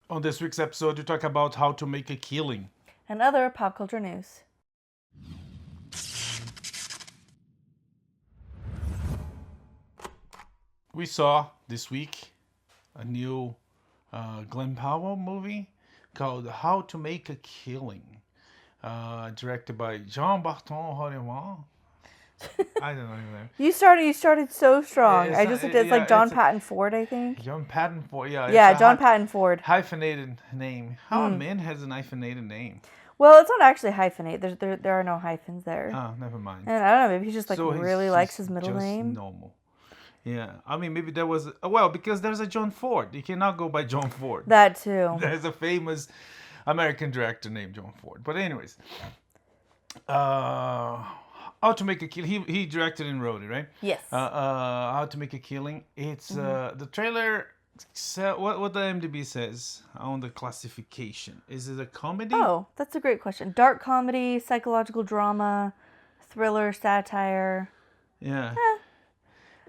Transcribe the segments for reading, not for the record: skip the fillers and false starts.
On this week's episode, we talk about how to make a killing. And other pop culture news. We saw this week a new Glen Powell movie called How to Make a Killing, directed by Jean Barton Horeman. I don't know his name. You started so strong. It's I not- just looked at it's like John Patton Ford, I think. John Patton Ford, yeah. Yeah, it's a John Patton Ford. hyphenated name. How a man has an hyphenated name? Well, it's not actually hyphenate. There are no hyphens there. Oh, never mind. And I don't know, maybe he just So really he's likes his middle just name. normal. Yeah, I mean maybe there was because there's a John Ford. You cannot go by John Ford. That too. There's a famous American director named John Ford. But anyways, How to Make a Killing. He directed and wrote it, right? Yes. How to Make a Killing. It's the trailer. What the IMDb says on the classification. Is it a comedy? Oh, that's a great question. Dark comedy, psychological drama, thriller, satire. Yeah.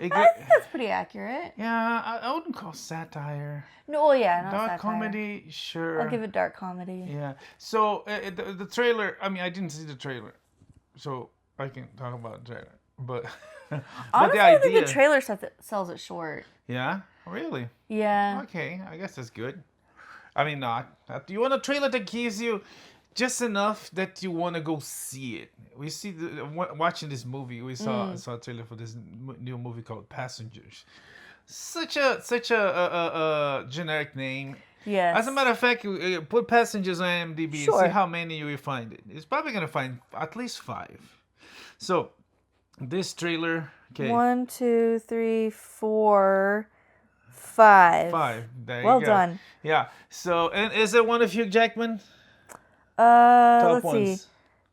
I think that's pretty accurate. Yeah, I wouldn't call satire. No, well, yeah, not Dark satire. comedy, sure. I'll give it dark comedy. Yeah. So the trailer. I mean, I didn't see the trailer, so I can talk about the trailer. But Honestly, the I idea. think the trailer sells it short. Yeah. Really. Yeah. Okay. I guess that's good. I mean, not. You want a trailer that gives you just enough that you want to go see it. We see watching this movie. We saw a trailer for this new movie called Passengers. Such a generic name. Yes. As a matter of fact, you put Passengers on IMDb and Sure. see how many you will find it. It's probably gonna find at least 5. So this trailer, okay, 1, 2, 3, 4, 5. 5. There Well you go. done. Yeah. So and is it one of Hugh Jackman? Let's ones. see.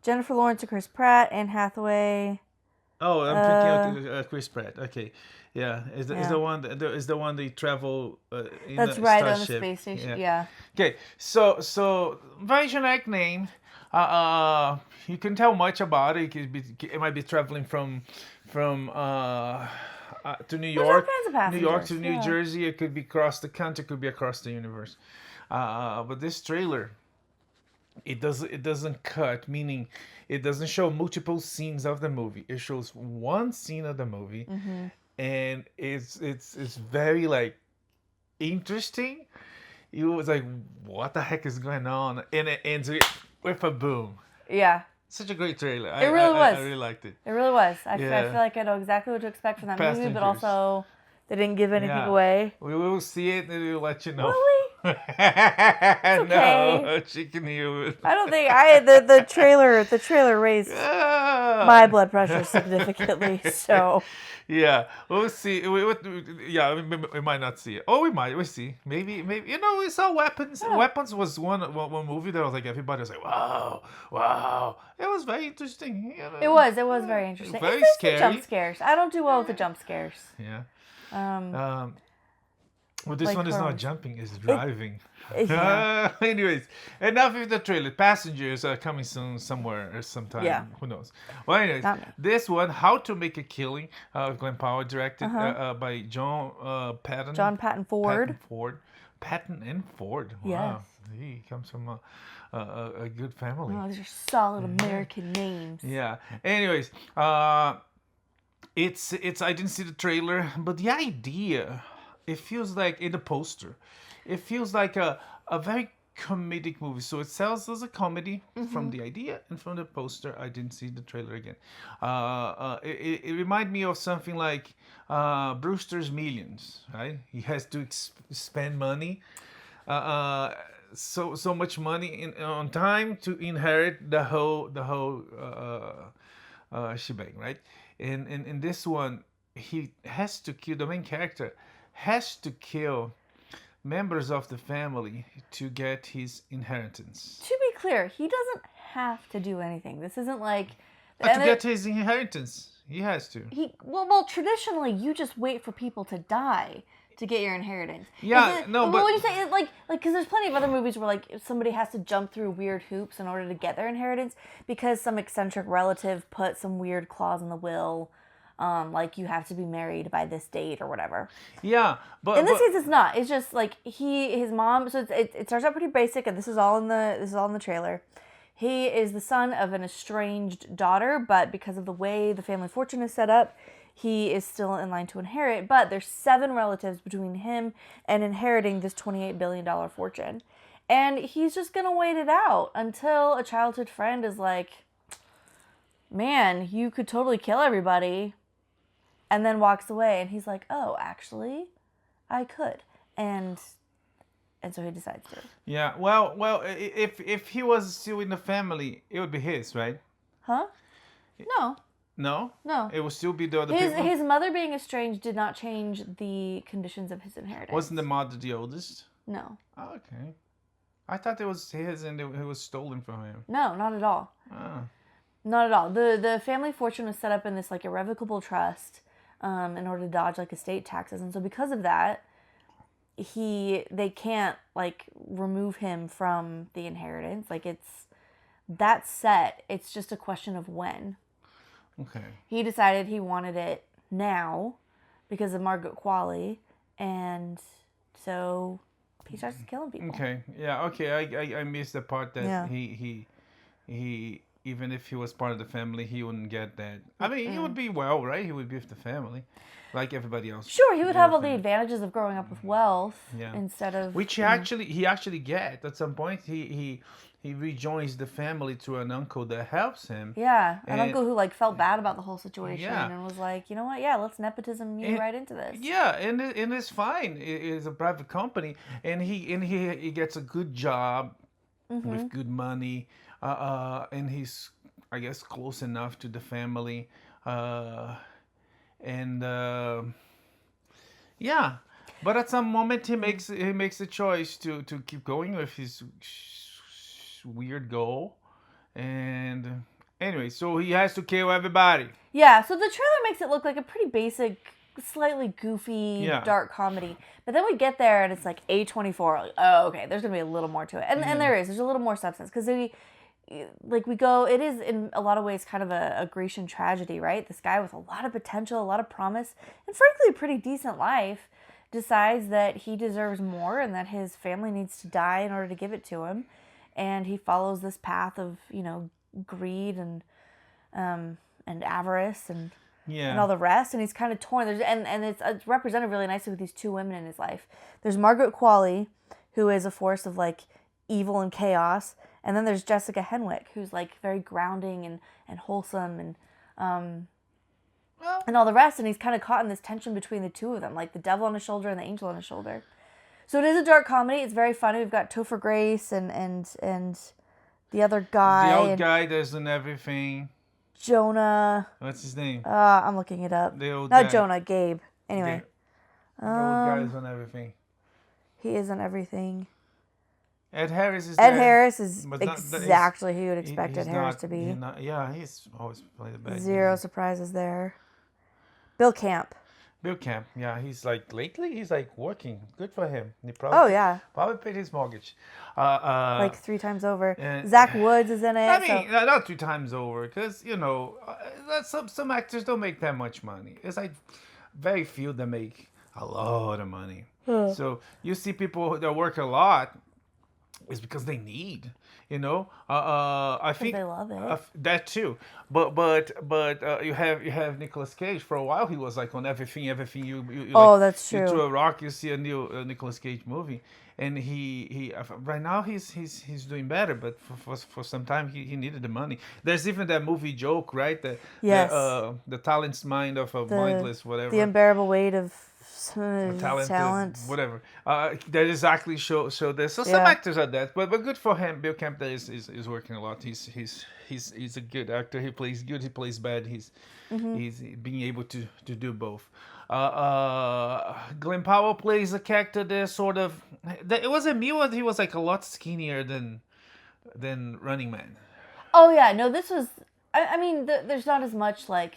Jennifer Lawrence and Chris Pratt, Anne Hathaway. Oh, I'm thinking of Chris Pratt. Okay, yeah, is Yeah. the one they travel in That's the right, on the starship. space station. Yeah. Okay, so very generic name. You can tell much about it. It might be traveling from to New There's all York, kinds of New York to passengers, New yeah. Jersey. It could be across the country. It could be across the universe. But this trailer, it doesn't cut, meaning it doesn't show multiple scenes of the movie. It shows one scene of the movie, and it's very like interesting. It was like, what the heck is going on? And it ends with a boom. Yeah. Such a great trailer. It really was. I really liked it. It really was. I feel Yeah. like I know exactly what to expect from that movie, Passengers. but also they didn't give anything Yeah. away. We will see it and we'll let you know. Really? okay. No, she can hear it. I don't think the trailer raised my blood pressure significantly. So Yeah, we'll see. We might not see it. Oh, we might. We'll see. Maybe. We saw Weapons. Yeah. Weapons was one movie that was like everybody was like, wow. It was very interesting. it was very interesting. Very It's just the scary. jump scares. I don't do well with the jump scares. Yeah. Um, Well, this like one is not Crohn's. jumping; it's driving. yeah. Anyways, enough with the trailer. Passengers are coming soon, somewhere or sometime. Yeah. Who knows? Well, anyways, Not me. this one, How to Make a Killing, Glen Powell, directed by John Patton. John Patton Ford. Patton and Ford. Wow. Yes. He comes from a good family. Oh, these are solid American names. Yeah. Anyways, it's I didn't see the trailer, but the idea, it feels like in the poster, it feels like a very comedic movie. So it sells as a comedy from the idea and from the poster. I didn't see the trailer again. It reminded me of something like Brewster's Millions, right? He has to spend money. So much money on time to inherit the whole shebang, right? And in this one, he has to kill, the main character has to kill members of the family to get his inheritance. To be clear, he doesn't have to do anything. This isn't like To get his inheritance, he has to. well, traditionally you just wait for people to die to get your inheritance. Yeah, but when you say it, like because there's plenty of other movies where like if somebody has to jump through weird hoops in order to get their inheritance because some eccentric relative put some weird clause in the will. Like, you have to be married by this date or whatever. Yeah, but In this case, it's not. It's just like his mom. So it starts out pretty basic, and this is all in the trailer. He is the son of an estranged daughter, but because of the way the family fortune is set up, he is still in line to inherit. But there's 7 relatives between him and inheriting this $28 billion fortune. And he's just going to wait it out until a childhood friend is like, man, you could totally kill everybody. And then walks away. And he's like, oh, actually, I could. And so he decides to. Yeah, well, if he was still in the family, it would be his, right? Huh? No. No? No. It would still be the other people? His mother being estranged did not change the conditions of his inheritance. Wasn't the mother the oldest? No. Oh, okay. I thought it was his and it was stolen from him. No, not at all. Oh. Not at all. The family fortune was set up in this like irrevocable trust in order to dodge like estate taxes. And so because of that, they can't like remove him from the inheritance. Like that's set. It's just a question of when. Okay. He decided he wanted it now because of Margaret Qualley, and so he starts killing people. Okay. Yeah. Okay. I missed the part that he even if he was part of the family, he wouldn't get that. I mean, he would be well, right? He would be with the family, like everybody else. Sure, he would have all the advantages of growing up with wealth instead of which he actually get at some point. He rejoins the family through an uncle that helps him. Yeah, an uncle who like felt bad about the whole situation Yeah. and was like, you know what? Yeah, let's nepotism you right into this. Yeah, and it's fine. It's a private company, and he gets a good job with good money, and he's, I guess, close enough to the family, and yeah. But at some moment he makes a choice to keep going with his weird goal, and anyway, so he has to kill everybody. Yeah, so the trailer makes it look like a pretty basic, slightly goofy, dark comedy. But then we get there and it's like A24. Like, oh, okay, there's gonna be a little more to it, and there's a little more substance because it is in a lot of ways kind of a Grecian tragedy, right? This guy with a lot of potential, a lot of promise, and frankly a pretty decent life decides that he deserves more and that his family needs to die in order to give it to him. And he follows this path of, greed and avarice and all the rest. And he's kind of torn. And it's represented really nicely with these 2 women in his life. There's Margaret Qualley, who is a force of like evil and chaos. And then there's Jessica Henwick, who's like very grounding and wholesome and all the rest. And he's kind of caught in this tension between the 2 of them, like the devil on his shoulder and the angel on his shoulder. So it is a dark comedy. It's very funny. We've got Topher Grace and the other guy. The old guy that's in everything. Jonah. What's his name? I'm looking it up. The old Not guy. Jonah, Gabe. Anyway. The old guy is on everything. He is on everything. Ed Harris is Ed there, Harris is but exactly who you would expect Ed Harris to be. He's always played the bad. Zero surprises there. Bill Camp. Bill Camp, yeah, he's like lately he's like working. Good for him. He probably probably paid his mortgage. Like 3 times over. Zach Woods is in it. I mean, not 3 times over, because some actors don't make that much money. It's like very few that make a lot of money. So you see people that work a lot, it's because they need. I think they love it. That too, but you have Nicolas Cage. For a while he was like on everything. You that's true. You throw a rock, you see a new Nicolas Cage movie, and he right now he's doing better. But for some time he needed the money. There's even that movie joke, right? The talent's mind of a mindless whatever. The unbearable weight of talent, whatever. That exactly show this. So some actors are that, but good for him. Bill Camp is working a lot. He's a good actor. He plays good. He plays bad. He's being able to do both. Glen Powell plays a character that sort of. It wasn't me. He was like a lot skinnier than Running Man. Oh yeah, no. This was. I mean, there's not as much like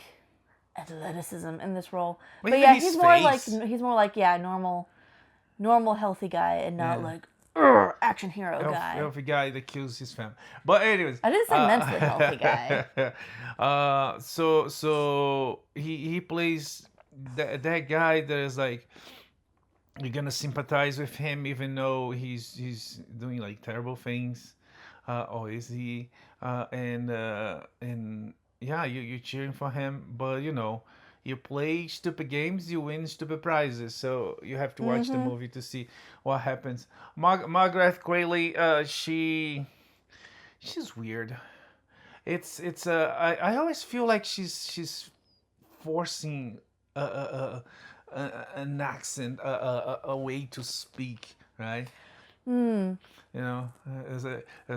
athleticism in this role, but yeah, he's more like normal healthy guy, and not like action hero guy. Healthy guy that kills his family. But anyways, I didn't say mentally healthy guy. So he plays that guy that is like, you're gonna sympathize with him even though he's doing like terrible things, or is he? And yeah, you're cheering for him, but you play stupid games, you win stupid prizes. So you have to watch the movie to see what happens. Margaret Qualley, she's weird. I always feel like she's forcing an accent, a way to speak, right? It's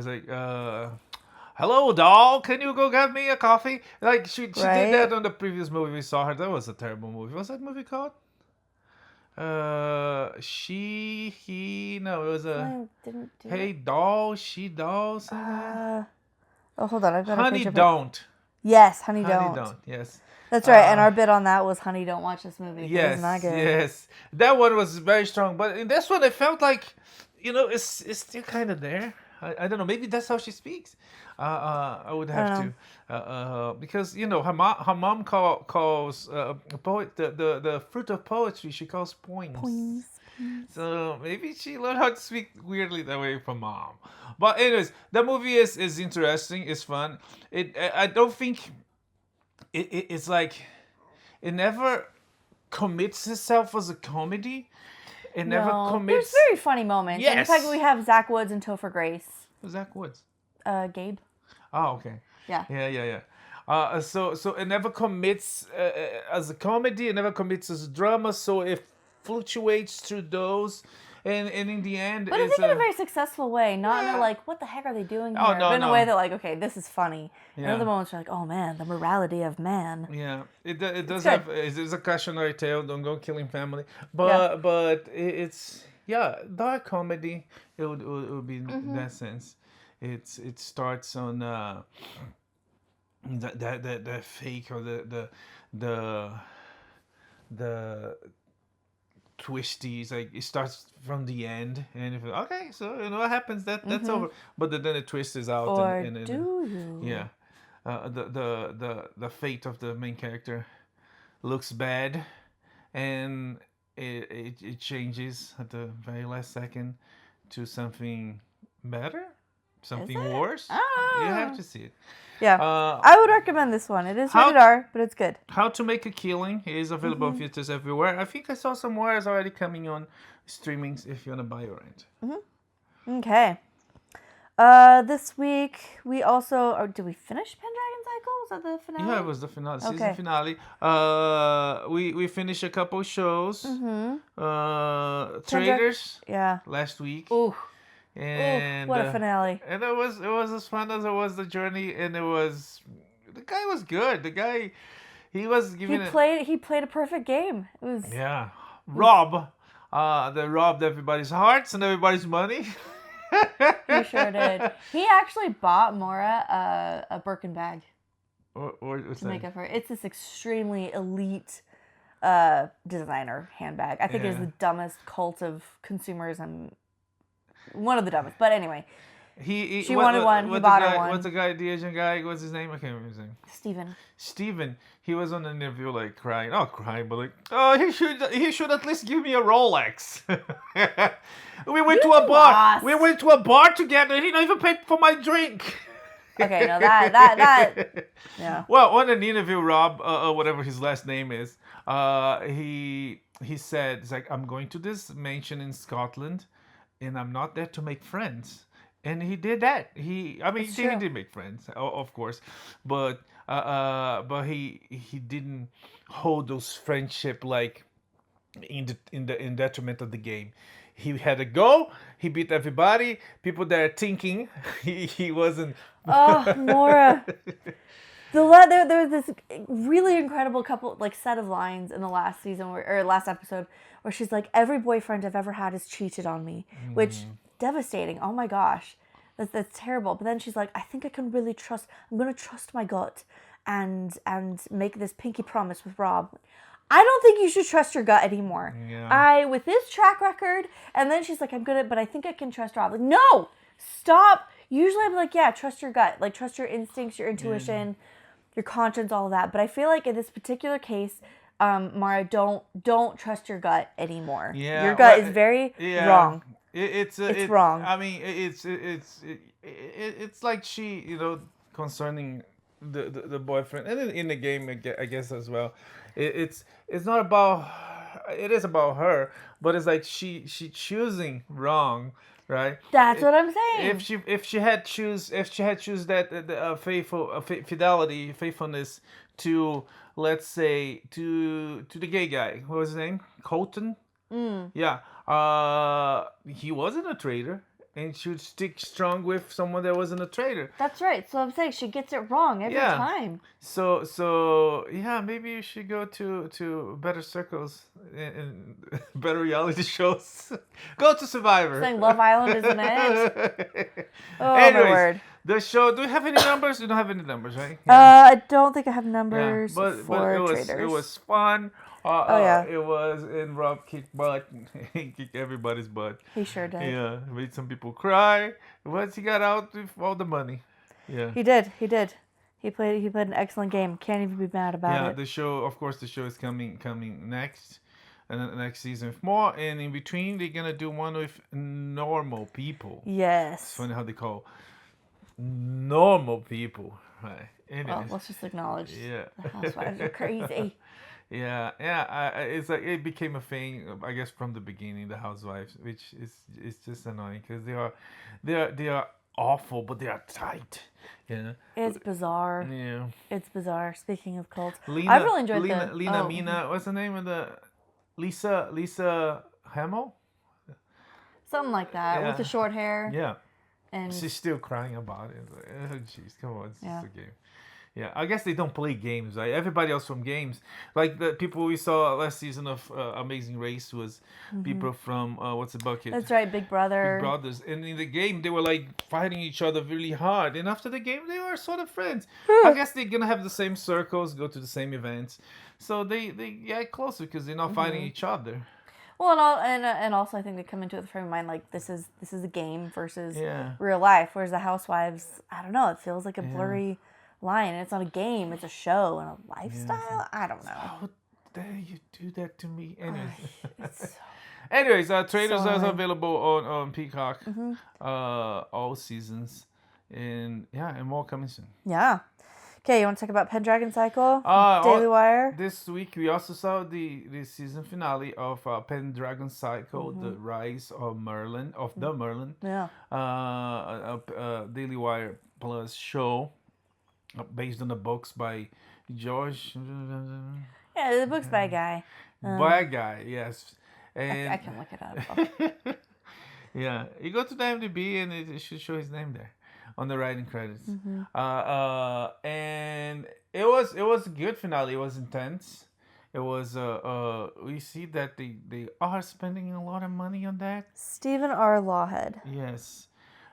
like, hello, doll. Can you go get me a coffee? Like she did that on the previous movie we saw her. That was a terrible movie. What's that movie called? No, it was a hey doll, she doll. Oh, hold on, I've got Honey Don't. Yes, Honey Don't. Yes. That's right, and our bit on that was Honey Don't Watch This Movie. Yes, it's not good. Yes. That one was very strong, but in this one, I felt like, it's still kind of there. I don't know. Maybe that's how she speaks. I would have to, because her mom calls poet the fruit of poetry. She calls poems. So maybe she learned how to speak weirdly that way from mom. But anyways, the movie is interesting. It's fun. I don't think it's like it never commits itself as a comedy. It never commits. There's very funny moments. Yes. And in fact, we have Zach Woods and Topher Grace. Zach Woods. Gabe. Oh, okay. Yeah. Yeah. So it never commits as a comedy. It never commits as a drama. So it fluctuates through those, and in the end, but I think in a very successful way. Not in a like, what the heck are they doing here? No, but in a way that like, okay, this is funny. Yeah. And other moments are like, oh man, the morality of man. Yeah, it does have. It's a cautionary tale. Don't go killing family. But it's dark comedy. It would be in that sense. It starts on the fake or the twisties. Like it starts from the end, and if okay, so what happens, that's over. But then the twist is out. Or and do you? Yeah, the fate of the main character looks bad, and it changes at the very last second to something better. Something worse? You have to see it. Yeah. I would recommend this one. It is rated R, but it's good. How to Make a Killing is available on theaters everywhere. I think I saw some more is already coming on streamings if you want to buy or rent. Okay. This week we also... did we finish Pendragon Cycle? Was that the finale? Yeah, it was the finale. Season finale. We finished a couple shows. Traitors. Yeah. Last week. Ooh. And what a finale! And it was as fun as it was the journey, and the guy was good. The guy, he was giving he played a perfect game. It was Rob, that robbed everybody's hearts and everybody's money. He sure did. He actually bought Mora a Birkin bag to make up for it. It's this extremely elite designer handbag. I think it is the dumbest cult of consumerism. One of the dumbest, but anyway. She wanted one. He bought her one. What's the guy? The Asian guy? What's his name? I can't remember his name. Steven. He was on an interview like crying, not crying, but like, oh, he should at least give me a Rolex. We went to a bar. We went to a bar together. He didn't even pay for my drink. Okay, no, that. Yeah. Well, on an interview, Rob, whatever his last name is, he said, it's like, I'm going to this mansion in Scotland. And I'm not there to make friends, and he did that. He did make friends, of course, but he didn't hold those friendship like in detriment of the game. He had a go. He beat everybody. People that are thinking he wasn't. Oh, Mora. There was this really incredible set of lines in the last season or last episode where she's like, every boyfriend I've ever had has cheated on me, which devastating. Oh my gosh, that's terrible. But then she's like, I think I can really trust. I'm going to trust my gut and make this pinky promise with Rob. I don't think you should trust your gut anymore. Yeah. With this track record, and then she's like, I'm good at, but I think I can trust Rob. Like, no, stop. Usually I'm like, yeah, trust your gut. Like, trust your instincts, your intuition, your conscience, all of that. But I feel like in this particular case, Mara, don't trust your gut anymore. Yeah. Your gut is very wrong. It's wrong. I mean, it's like she, concerning the boyfriend, and in the game, I guess as well. It's not about. It is about her, but it's like she choosing wrong, right? That's what I'm saying. If she had choose that faithfulness to, let's say, to the gay guy, what was his name, Colton. Yeah, he wasn't a traitor, and she would stick strong with someone that wasn't a traitor. That's right. So I'm saying she gets it wrong every time. So yeah, maybe you should go to better circles and better reality shows. Go to Survivor. Saying Love Island isn't it? Oh, Anyways, my word. The show. Do we have any numbers? We don't have any numbers, right? I don't think I have numbers but for it Traitors. was fun. It was, and Rob kicked butt. He kicked everybody's butt. He sure did. Yeah, made some people cry. Once he got out with all the money. Yeah. He did. He played an excellent game. Can't even be mad about it. Yeah, the show is coming next. And then the next season with more. And in between, they're going to do one with normal people. Yes. It's funny how they call normal people. Right. Anyways. Well, let's just acknowledge the housewives are crazy. Yeah. It's like it became a thing, I guess, from the beginning. The housewives, which is just annoying because they are awful, but they are tight. Yeah. It's bizarre. Yeah. It's bizarre. Speaking of cults, Lena, I've really enjoyed Lena Mina. What's the name of the Lisa Hamill? Something like that with the short hair. Yeah. And she's still crying about it. Like, oh, jeez, come on, it's just a game. Yeah, I guess they don't play games, right? Everybody else from games, like the people we saw last season of Amazing Race, was people from what's the bucket? That's right, Big Brother. Big Brothers, and in the game they were like fighting each other really hard, and after the game they were sort of friends. I guess they're gonna have the same circles, go to the same events, so they get closer because they're not fighting each other. Well, and also I think they come into the frame of mind like this is a game versus real life, whereas the Housewives, I don't know, it feels like a blurry line, and it's not a game, it's a show and a lifestyle. I don't know. How dare you do that to me? Anyways, it's Traitors is available on Peacock, all seasons, and more coming soon. Yeah. Okay, you want to talk about Pendragon Cycle? Daily Wire? This week we also saw the season finale of Pendragon Cycle, the Rise of Merlin, the Merlin. Yeah. Daily Wire Plus show based on the books by George. Yeah, the book's by a guy. By a guy, yes. And I can look it up. yeah, you go to the IMDb and it should show his name there on the writing credits. And it was a good finale. It was intense. It was we see that they are spending a lot of money on that. Stephen R. Lawhead. Yes,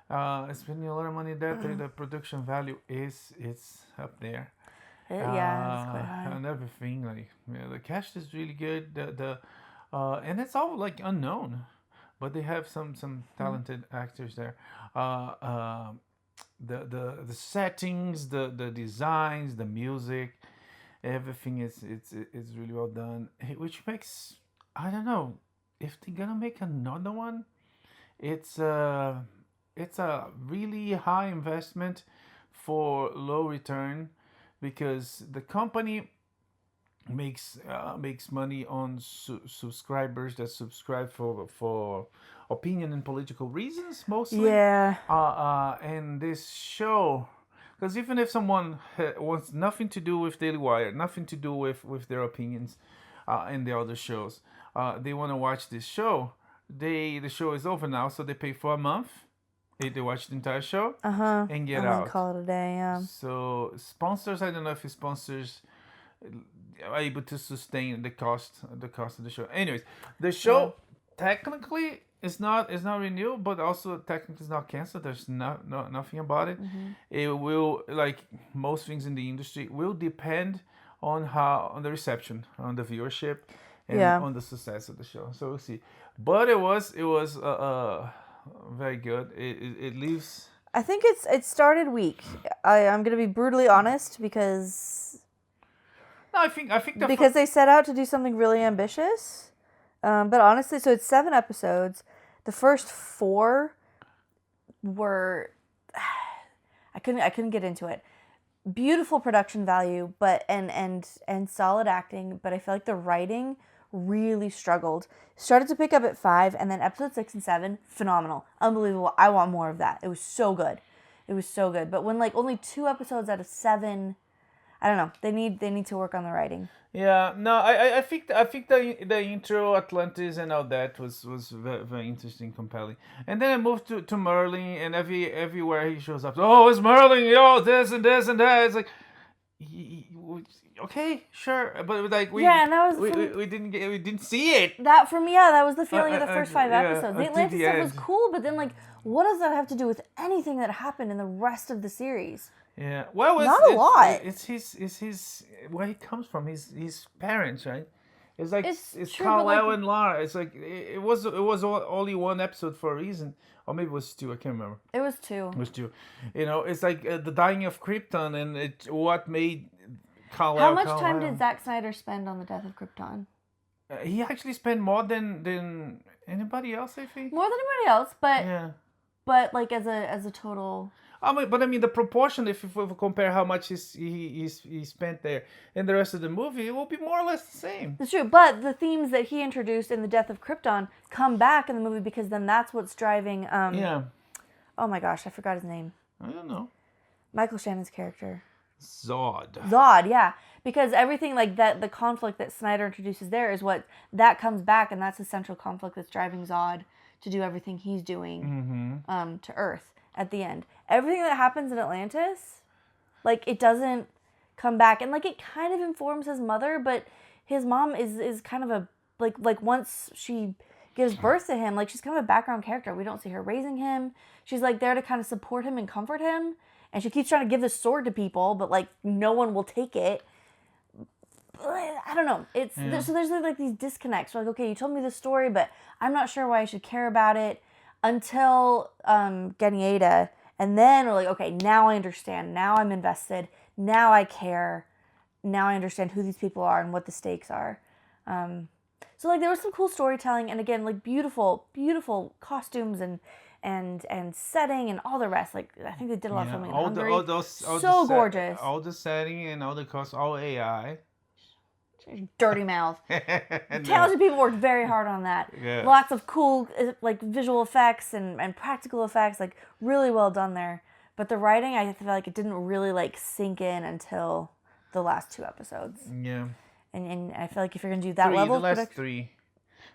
spending a lot of money on that. The production value it's up there. It's quite high. And everything, like the cast is really good. And it's all like unknown, but they have some talented actors there. The settings, the designs, the music, everything is really well done. Which makes, I don't know, if they're gonna make another one, it's a really high investment for low return, because the company makes money on subscribers that subscribe for opinion and political reasons mostly. Yeah. And this show, because even if someone wants nothing to do with Daily Wire, nothing to do with their opinions and the other shows, they want to watch this show. The show is over now, so they pay for a month. They watch the entire show and get out. Call it a day. Yeah. So sponsors, I don't know if sponsors are able to sustain the cost of the show. Anyways, the show technically is not renewed, but also technically is not canceled. There's nothing about it. It will, like most things in the industry, will depend on the reception, on the viewership, and Yeah. on the success of the show. So we'll see. But it was very good. It leaves. I think it started weak. I'm gonna be brutally honest because No, I think the because they set out to do something really ambitious. But honestly, so it's 7 episodes. The first 4 were I couldn't get into it. Beautiful production value, but and solid acting, but I feel like the writing really struggled. Started to pick up at 5, and then episode 6 and 7, phenomenal, unbelievable. I want more of that. It was so good. It was so good. But when like only 2 episodes out of 7, I don't know. They need to work on the writing. Yeah, no, I think the intro Atlantis and all that was very, very interesting, compelling. And then I moved to Merlin, and everywhere he shows up, oh, it's Merlin, yo, this and this and that. It's like, okay, sure, but like and that was we didn't see it. That for me, that was the feeling of the first 5 episodes. The until Atlantis the stuff was end. cool, but then like, what does that have to do with anything that happened in the rest of the series? Yeah, well, Not a lot. It's his where he comes from. His parents, right? It's like It's it's true, but, Carl like- and Lara. It's like it was only 1 episode for a reason, or maybe it was 2. I can't remember. It was 2. It was 2. You know, it's like the dying of Krypton, and what made Carl. How much time did Zack Snyder spend on the death of Krypton? He actually spent more than anybody else, I think. More than anybody else, but Yeah. but like as a total. I mean, the proportion, if we compare how much he spent there and the rest of the movie, it will be more or less the same. It's true, but the themes that he introduced in the death of Krypton come back in the movie because then that's what's driving. Yeah. Oh my gosh, I forgot his name. I don't know. Michael Shannon's character. Zod. Zod, yeah. Because everything like that, the conflict that Snyder introduces there is what that comes back, and that's the central conflict that's driving Zod to do everything he's doing to Earth at the end. Everything that happens in Atlantis, like it doesn't come back, and like it kind of informs his mother, but his mom is kind of a like once she gives birth to him, like she's kind of a background character. We don't see her raising him. She's like there to kind of support him and comfort him. And she keeps trying to give this sword to people, but like no one will take it. I don't know. So there's like these disconnects. We're like, okay, you told me this story, but I'm not sure why I should care about it until Genieda, and then we're like, okay, now I understand. Now I'm invested. Now I care. Now I understand who these people are and what the stakes are. So like there was some cool storytelling, and again, like beautiful costumes and setting and all the rest. Like I think they did a lot of filming in Hungary. Gorgeous. All the setting and all the cost, all AI. Dirty mouth. Talented people worked very hard on that. Yeah. Lots of cool like visual effects and practical effects, like really well done there. But the writing, I feel like it didn't really like sink in until the last 2 episodes. Yeah. And I feel like if you're gonna do that level the of last production, 3.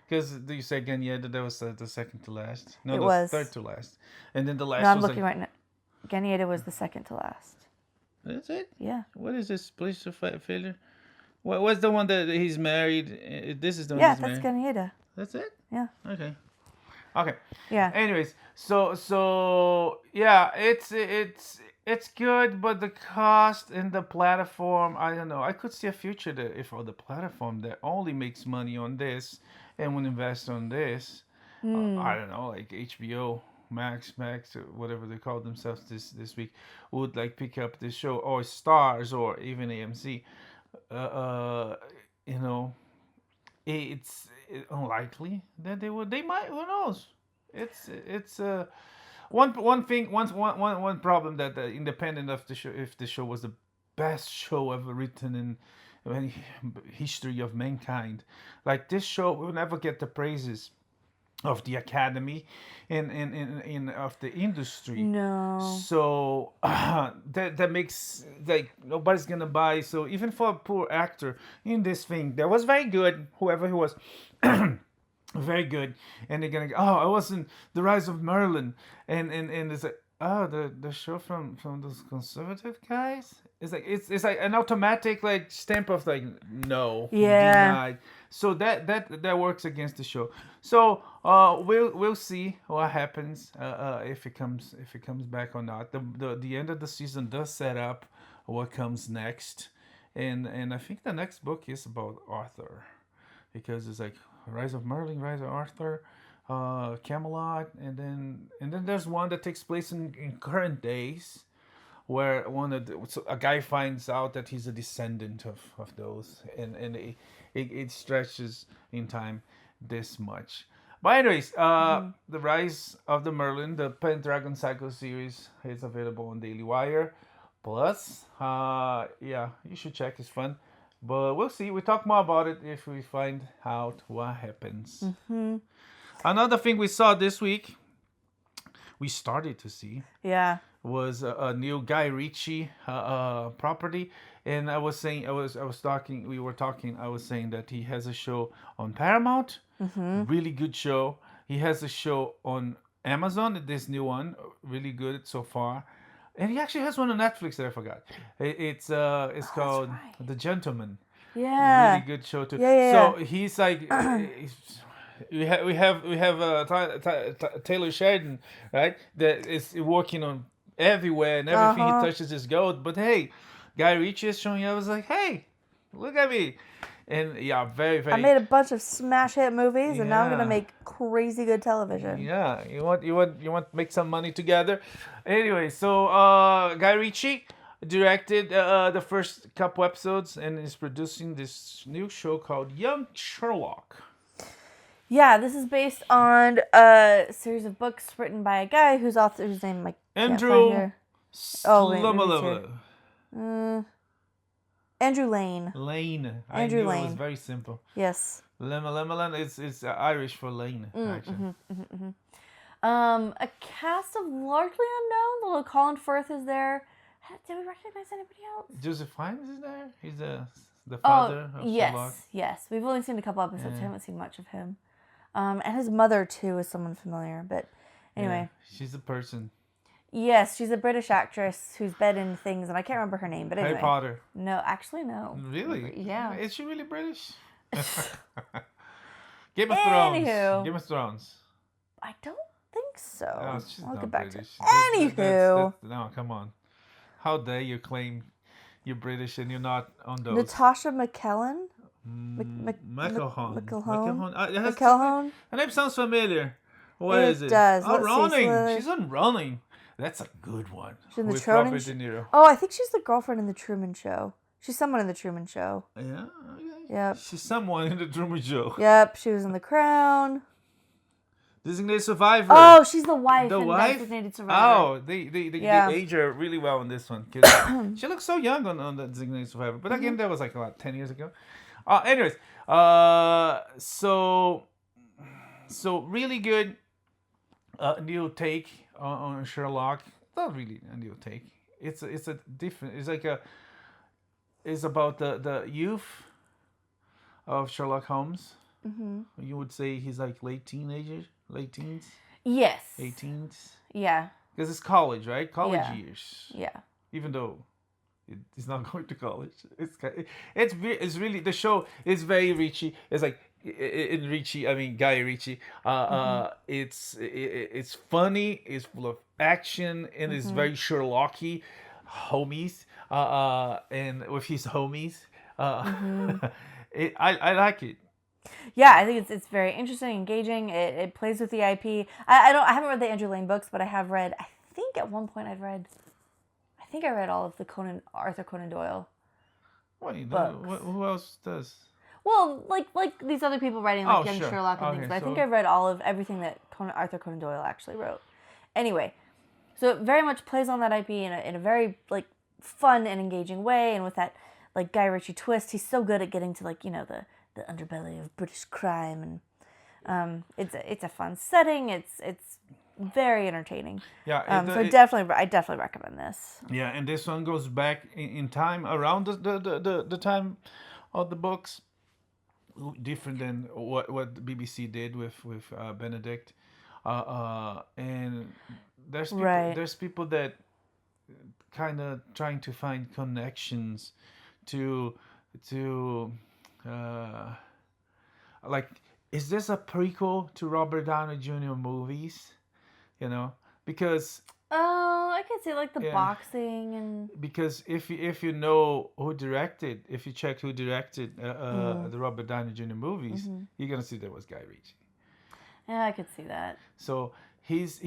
Because you said again, yeah, that was the second to last. No, It the was. third to last. And then the last no, I'm was looking right now. Genieda was the second to last. That's it? Yeah. What is this? Police failure? What's the one that he's married? This is the one he's Yeah, that's married. Genieda. That's it? Yeah. Okay. Yeah. Anyways, so yeah, it's good, but the cost and the platform, I don't know. I could see a future that if the platform that only makes money on this and would invest on this, I don't know, like HBO Max, or whatever they call themselves this week, would like pick up this show, or Stars, or even AMC. You know, it's unlikely that they would. They might. Who knows? It's one problem that independent of the show, if the show was the best show ever written in any history of mankind, like this show will never get the praises of the Academy in of the industry. No. So that makes like nobody's gonna buy. So even for a poor actor in this thing, that was very good, whoever he was, very good, and they're gonna go, oh, I wasn't The Rise of Merlin, and it's like, oh, the show from those conservative guys. It's like an automatic like stamp of like no, Yeah. denied. So that works against the show. So we'll see what happens if it comes back or not. The end of the season does set up what comes next, and I think the next book is about Arthur, because it's like Rise of Merlin, Rise of Arthur, Camelot, and then there's one that takes place in current days, where so a guy finds out that he's a descendant of those, and it stretches in time this much. But anyways, the Rise of the Merlin, the Pendragon Cycle series is available on Daily Wire. Plus, yeah, you should check. It's fun. But we'll see. We talk more about it if we find out what happens. Another thing we saw this week, we started to see, Yeah. was a new Guy Ritchie property, and I was saying, I was talking, we were talking. I was saying that he has a show on Paramount, really good show. He has a show on Amazon, this new one, really good so far, and he actually has one on Netflix that I forgot. It's called right. The Gentleman. Yeah. Really good show too. Yeah. So he's like. We have Taylor Sheridan, right? That is working on everywhere, and everything he touches is gold. But hey, Guy Ritchie is showing. I was like, hey, look at me, and yeah, very. I made a bunch of smash hit movies, and now I'm gonna Yeah. make crazy good television. Yeah, you want to make some money together. Anyway, so Guy Ritchie directed the first couple episodes and is producing this new show called Young Sherlock. Yeah, this is based on a series of books written by a guy whose name I can't find Andrew here. Oh, wait, maybe it's Slummalumma. here. Andrew Lane. Lane. Andrew I knew Lane. it was very simple. Yes. Lemma it's Irish for lane, actually. A cast of largely unknown. Although Colin Firth is there. Did we recognize anybody else? Joseph Fiennes is there. He's the father of Sherlock. Yes. We've only seen a couple episodes. I haven't seen much of him. And his mother too is someone familiar. But anyway, she's a person. yes, she's a British actress who's been in things, and I can't remember her name. But anyway, Harry Potter. No, actually no. Really? Yeah. Is she really British? Game of Thrones. Anywho. Game of Thrones. I don't think so. No, she's I'll not get back British. to it. Anywho, No, come on. How dare you claim you're British and you're not on those? Natasha McKellen. McElhone. McElhone. Her name sounds familiar. What It is it? does. Oh, Let's see, Running. slowly. She's on Running. That's a good one. She's in the With Truman Robert Show. De Niro. Oh, I think she's the girlfriend in the Truman Show. She's someone in the Truman Show. Yeah. Okay. Yep. She's someone in the Truman Show. Yep. She was in The Crown. Designated Survivor. Oh, she's the wife. The in wife? Designated Survivor. Oh, they Yeah. age her really well on this one. 'Cause she looks so young on the Designated Survivor. But again, that was like about 10 years ago. Anyways, so really good new take on Sherlock. Not really a new take. It's a different. It's about the youth of Sherlock Holmes. You would say he's like late teens, Yes. 18s. Yeah. Because it's college, right? College Yeah. years. Yeah. Even though he's not going to college, it's really, the show is very Ritchie. It's like in Ritchie, I mean Guy Ritchie. It's funny. It's full of action, and it's very Sherlocky, homies. And with his homies, I like it. Yeah, I think it's very interesting, engaging. It plays with the IP. I haven't read the Andrew Lane books, but I have read. I think at one point I read all of the Arthur Conan Doyle. Wait, books. who else does? Well, like these other people writing like young Sure. Sherlock and Okay, things. But I think so- I've read all of everything that Arthur Conan Doyle actually wrote. Anyway, so it very much plays on that IP in a very like fun and engaging way, and with that like Guy Ritchie twist. He's so good at getting to like the underbelly of British crime, and it's a fun setting. It's very entertaining. Yeah. I definitely recommend this. Yeah, and this one goes back in time around the time of the books, different than what the BBC did with Benedict, and there's people that kind of trying to find connections to like, is this a prequel to Robert Downey Jr. movies? Because Oh, I could see like the Yeah. boxing and. Because if you know who directed, if you check who directed the Robert Downey Jr. movies, you're gonna see there was Guy Ritchie. Yeah, I could see that. So he's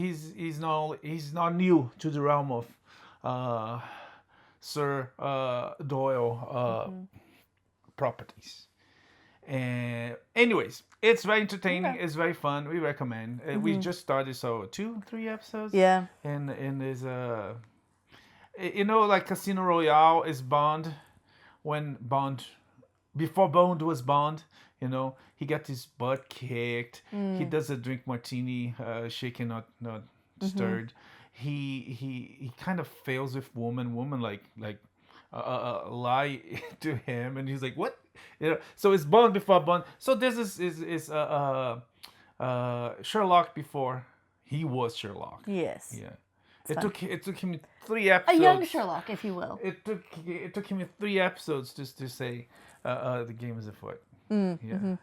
not new to the realm of Sir Doyle properties. And anyways, it's very entertaining. Okay. It's very fun. We recommend. We just started, so 2-3 episodes. Yeah. And there's like Casino Royale is Bond, when Bond, before Bond was Bond, he got his butt kicked. He does a drink martini, shaken, not stirred. He kind of fails with woman like lie to him, and he's like, what? So it's Bond before Bond. So this is Sherlock before he was Sherlock. Yes. Yeah. It took him 3 episodes. A young Sherlock, if you will. It took him 3 episodes just to say the game is afoot. Yeah.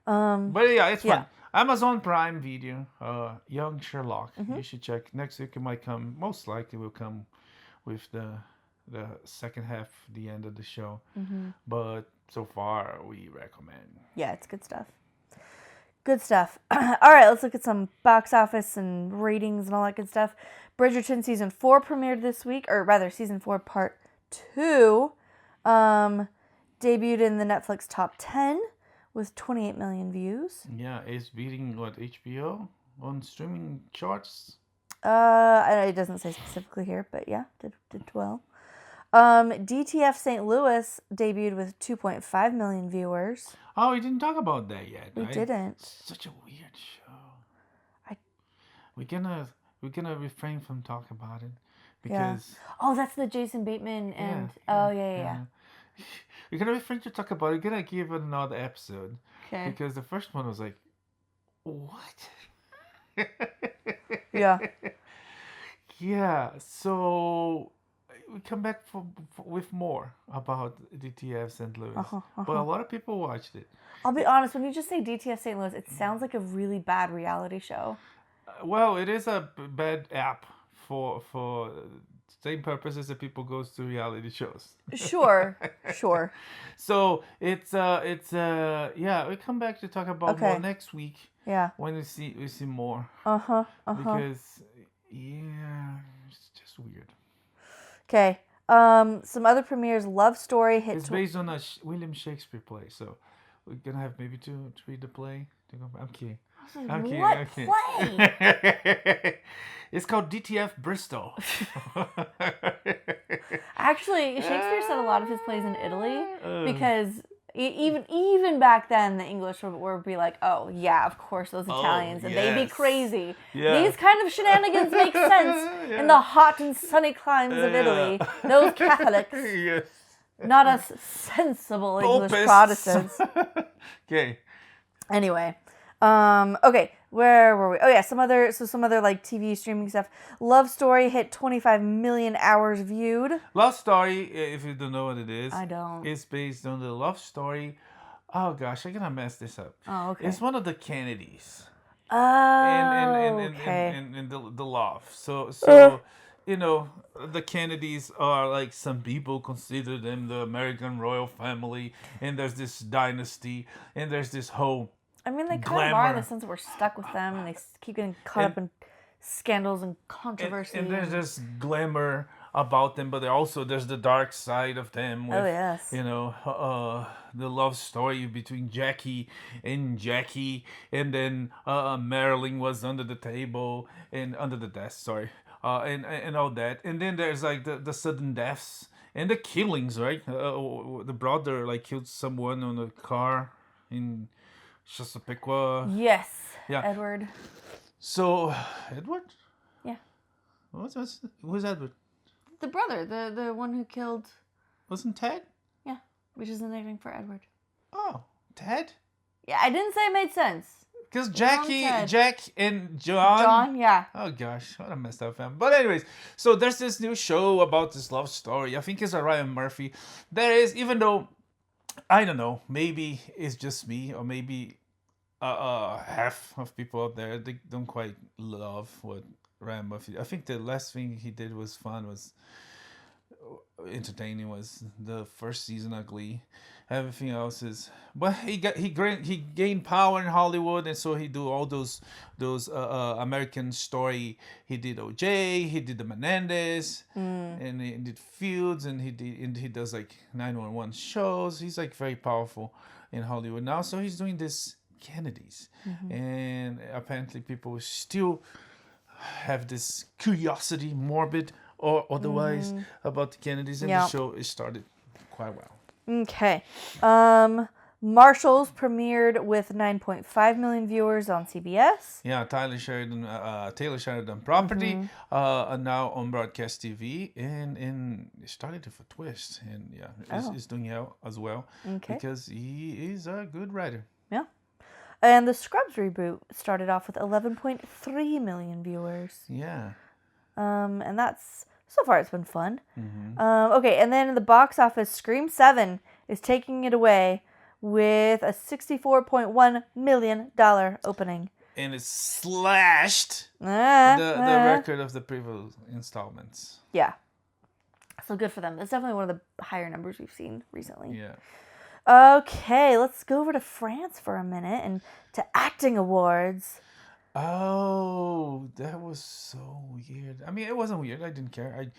But yeah, it's fun. Amazon Prime Video, Young Sherlock. You should check. Next week it might come. Most likely will come with the second half, the end of the show. But so far, we recommend. Yeah, it's good stuff. Good stuff. All right, let's look at some box office and ratings and all that good stuff. Bridgerton Season 4 premiered this week, or rather, Season 4 Part 2. Debuted in the Netflix Top 10 with 28 million views. Yeah, it's beating, HBO on streaming charts? It doesn't say specifically here, but yeah, did well. DTF St. Louis debuted with 2.5 million viewers. Oh, we didn't talk about that yet. We didn't. Such a weird show. We're gonna refrain from talking about it because. Yeah. Oh, that's the Jason Bateman and yeah. We're gonna refrain to talk about it. We're gonna give it another episode. Okay. Because the first one was like, what? Yeah. Yeah. So we come back with more about DTF St. Louis. But a lot of people watched it. I'll be honest, when you just say DTF St. Louis, it sounds like a really bad reality show. Well, it is a bad app for same purposes that people goes to reality shows. Sure. So it's we come back to talk about more next week. Yeah. When we see more. Because it's just weird. Okay. Some other premieres. Love Story hit. It's based on a William Shakespeare play, so we're gonna have maybe to read the play. I'm kidding. What play? It's called DTF Bristol. Actually, Shakespeare said a lot of his plays in Italy because even back then the English would be like, oh yeah, of course those Italians, and they'd be crazy. Yeah. These kind of shenanigans make sense in the hot and sunny climes of Italy. Those Catholics, not us sensible English Protestants. Okay. Anyway. Okay, where were we? Oh yeah, some other like TV streaming stuff. Love Story hit 25 million hours viewed. Love Story, if you don't know what it is, I don't. It's based on the love story. Oh gosh, I'm gonna mess this up. Oh, okay. It's one of the Kennedys. Oh, okay. And the love. So the Kennedys are like, some people consider them the American royal family, and there's this dynasty, and there's this whole. I mean, they kind of are in the sense that we're stuck with them, and they keep getting caught up in scandals and controversy. And there's this glamour about them, but there's the dark side of them. With, the love story between Jackie, and then Marilyn was under the table and under the desk. Sorry, and all that. And then there's like the sudden deaths and the killings, right? The brother killed someone on a car in Chesapeake. Yes. Yeah. Edward. So, Edward? Yeah. Who's Edward? The brother, the one who killed. Wasn't Ted? Yeah, which is the nickname for Edward. Oh, Ted? Yeah, I didn't say it made sense. Because Jack and John. John, yeah. Oh gosh, what a messed up family. But anyways, so there's this new show about this love story. I think it's a Ryan Murphy. There is, even though. I don't know. Maybe it's just me, or maybe half of people out there, they don't quite love what Ryan Murphy. I think the last thing he did was fun, was entertaining, was the first season of Glee. Everything else is, but he gained power in Hollywood, and so he do all those American story. He did OJ, he did the Menendez, and he did Feuds, and he does like 911 shows. He's like very powerful in Hollywood now. So he's doing this Kennedys, and apparently people still have this curiosity, morbid or otherwise, about the Kennedys, and the show is started quite well. Okay. Marshalls premiered with 9.5 million viewers on CBS. Yeah, Taylor Sheridan property, and now on broadcast TV, and it started with a twist, and it's doing well as well, because he is a good writer. Yeah. And the Scrubs reboot started off with 11.3 million viewers. Yeah. And that's, so far it's been fun. Okay, and then in the box office, Scream 7 is taking it away with a $64.1 million opening. And it slashed the record of the previous installments. Yeah. So good for them. That's definitely one of the higher numbers we've seen recently. Yeah. Okay, let's go over to France for a minute and to acting awards. Oh, that was so weird. I mean, it wasn't weird. I didn't care.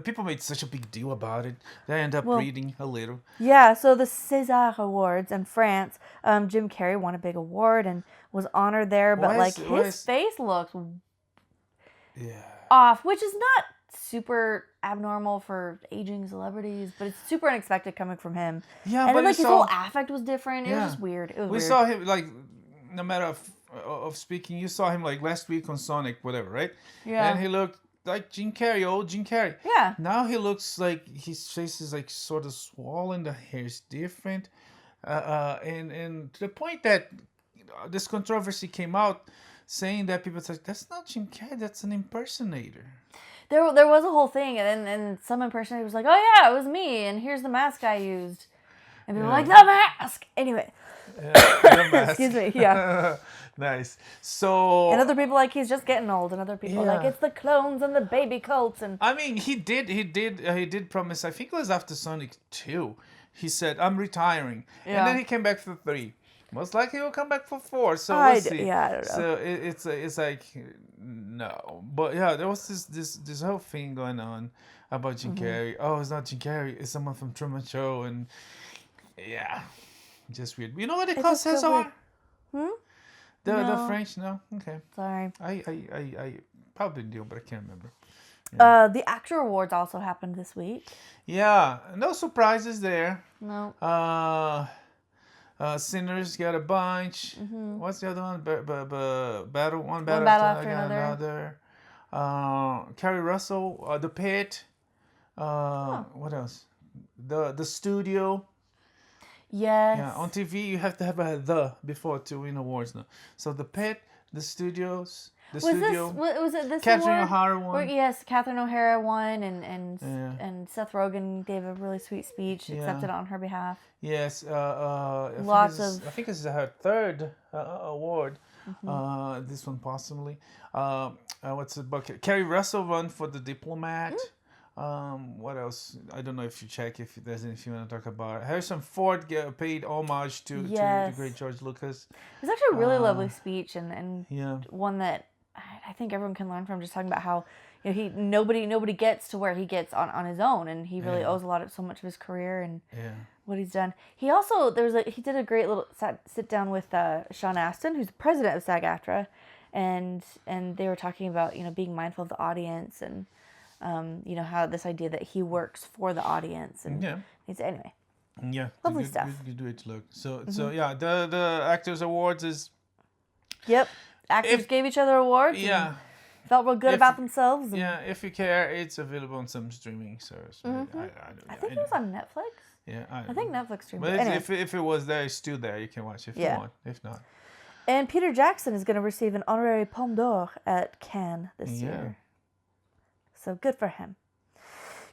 People made such a big deal about it that I ended up reading a little. Yeah, so the César Awards in France, Jim Carrey won a big award and was honored there, but his face looks off, which is not super abnormal for aging celebrities, but it's super unexpected coming from him. Yeah, and but then, his whole affect was different. It was just weird. It was weird. Saw him no matter of speaking, you saw him last week on Sonic, whatever, right? Yeah. And he looked like Jim Carrey, old Jim Carrey. Yeah. Now he looks like his face is sort of swollen, the hair is different, and to the point that this controversy came out, saying that people said that's not Jim Carrey, that's an impersonator. There was a whole thing, and some impersonator was like, "Oh yeah, it was me, and here's the mask I used," and people were like, "The mask." Anyway. The mask. Excuse me. Yeah. Nice. So. And other people he's just getting old, and other people it's the clones and the baby cults, and. I mean, he did promise. I think it was after Sonic 2. He said, "I'm retiring," and then he came back for 3. Most likely he'll come back for 4. So we'll see. I don't know. So it's like no, but yeah, there was this whole thing going on about Jim Carrey. Oh, it's not Jim Carrey. It's someone from Truman Show, and just weird. You know what they call César? The French? No. Okay. Sorry. I probably do, but I can't remember. Yeah. The Actor Awards also happened this week. Yeah, no surprises there. No. Sinners got a bunch. What's the other one? Battle One Battle After Another. Carrie Russell, The Pit. What else? The Studio. Yes. Yeah, on TV you have to have a "the" before to win awards now. So The Pit, The Studios, was it this Catherine award? O'Hara won. Yes, Catherine O'Hara won, and Seth Rogen gave a really sweet speech, accepted on her behalf. Yes, I think this is her 3rd award. This one possibly. What's the bucket? Carrie Russell won for The Diplomat. What else? I don't know if you check if there's anything you want to talk about. Harrison Ford paid homage to the great George Lucas. It was actually a really lovely speech, and one that I think everyone can learn from. Just talking about how nobody gets to where he gets on his own, and he really owes so much of his career and what he's done. He also he did a great little sit down with Sean Astin, who's the president of SAG-AFTRA, and they were talking about being mindful of the audience and. How this idea that he works for the audience and anyway. Yeah. Lovely stuff. Good way to look. So the Actors Awards is. Yep. Actors gave each other awards. Yeah. Felt real good about themselves. If you care, it's available on some streaming service. I think it was on Netflix. Yeah. I think Netflix streamed. But if it was there, it's still there. You can watch if you want. If not. And Peter Jackson is going to receive an honorary Palme d'Or at Cannes this year. So good for him.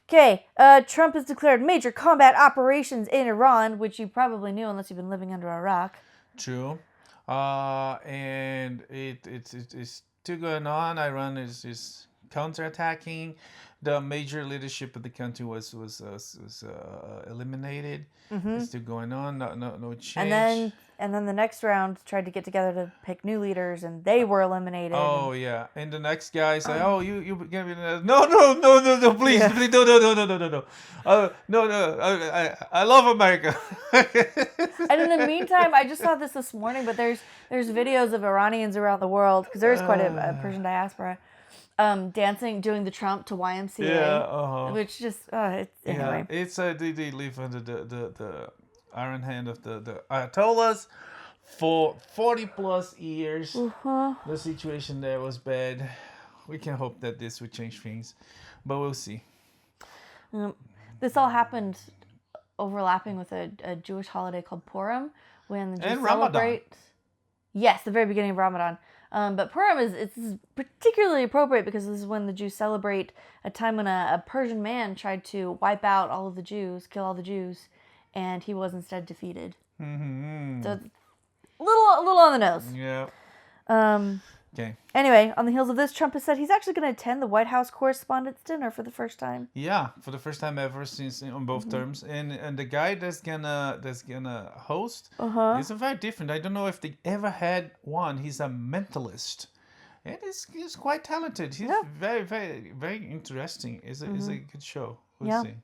Okay, Trump has declared major combat operations in Iran, which you probably knew unless you've been living under a rock. True. And it's still going on. Iran is counterattacking. The major leadership of the country was eliminated. It's still going on. No change. And then the next round tried to get together to pick new leaders, and they were eliminated. Oh yeah, and the next guy say, "Oh, you gonna be no, please, Yeah. please, no, I love America." And in the meantime, I just saw this morning, but there's videos of Iranians around the world because there is quite a Persian diaspora, dancing, doing the Trump to YMCA, which just it's anyway. Yeah, it's they live under the iron hand of the Ayatollahs for 40 plus years. The situation there was bad. We can hope that this will change things, but we'll see. This all happened overlapping with a Jewish holiday called Purim, when the Jews celebrate. Yes, the very beginning of Ramadan. But Purim it's particularly appropriate because this is when the Jews celebrate a time when a Persian man tried to wipe out all of the Jews, kill all the Jews, and he was instead defeated. So a little on the nose. Yeah. Okay. Anyway, on the heels of this, Trump has said he's actually going to attend the White House Correspondents' Dinner for the first time. Yeah, for the first time ever since on both terms, and the guy that's gonna host is very different. I don't know if they ever had one. He's a mentalist, and he's quite talented. He's very very very interesting. It's a good show. We'll see.